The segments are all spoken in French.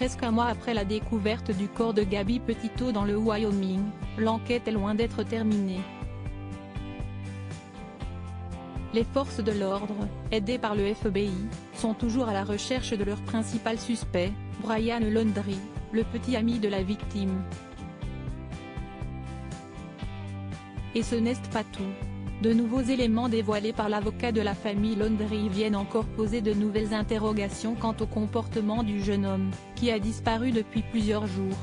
Presque un mois après la découverte du corps de Gabby Petito dans le Wyoming, l'enquête est loin d'être terminée. Les forces de l'ordre, aidées par le FBI, sont toujours à la recherche de leur principal suspect, Brian Laundrie, le petit ami de la victime. Et ce n'est pas tout. De nouveaux éléments dévoilés par l'avocat de la famille Laundrie viennent encore poser de nouvelles interrogations quant au comportement du jeune homme, qui a disparu depuis plusieurs jours.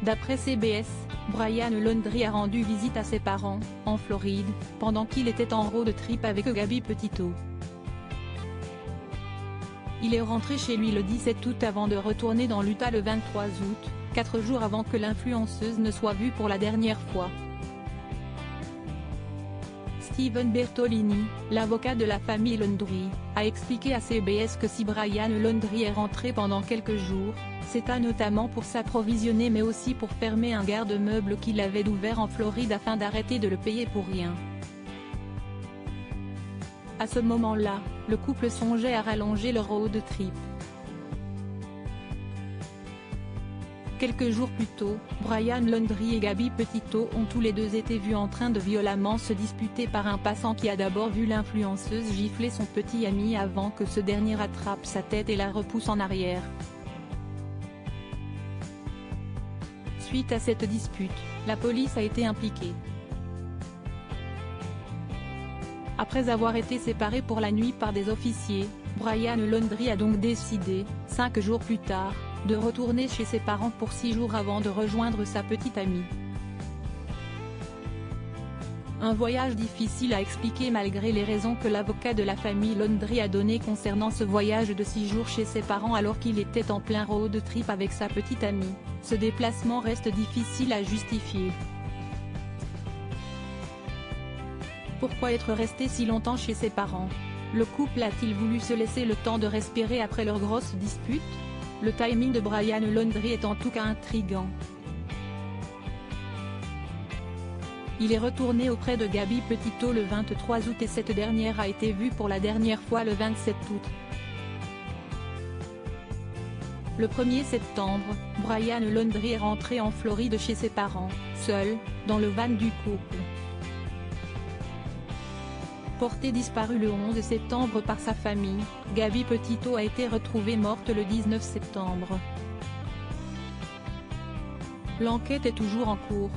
D'après CBS, Brian Laundrie a rendu visite à ses parents, en Floride, pendant qu'il était en road trip avec Gabby Petito. Il est rentré chez lui le 17 août avant de retourner dans l'Utah le 23 août, 4 jours avant que l'influenceuse ne soit vue pour la dernière fois. Steven Bertolini, l'avocat de la famille Laundrie, a expliqué à CBS que si Brian Laundrie est rentré pendant quelques jours, c'était notamment pour s'approvisionner mais aussi pour fermer un garde-meubles qu'il avait ouvert en Floride afin d'arrêter de le payer pour rien. À ce moment-là, le couple songeait à rallonger leur road trip. Quelques jours plus tôt, Brian Laundrie et Gabby Petito ont tous les deux été vus en train de violemment se disputer par un passant qui a d'abord vu l'influenceuse gifler son petit ami avant que ce dernier attrape sa tête et la repousse en arrière. Suite à cette dispute, la police a été impliquée. Après avoir été séparés pour la nuit par des officiers, Brian Laundrie a donc décidé, 5 jours plus tard, de retourner chez ses parents pour 6 jours avant de rejoindre sa petite amie. Un voyage difficile à expliquer malgré les raisons que l'avocat de la famille Laundrie a données concernant ce voyage de 6 jours chez ses parents alors qu'il était en plein road trip avec sa petite amie. Ce déplacement reste difficile à justifier. Pourquoi être resté si longtemps chez ses parents? Le couple a-t-il voulu se laisser le temps de respirer après leur grosse dispute? Le timing de Brian Laundrie est en tout cas intriguant. Il est retourné auprès de Gabby Petito le 23 août et cette dernière a été vue pour la dernière fois le 27 août. Le 1er septembre, Brian Laundrie est rentré en Floride chez ses parents, seul, dans le van du couple. Portée disparue le 11 septembre par sa famille, Gabby Petito a été retrouvée morte le 19 septembre. L'enquête est toujours en cours.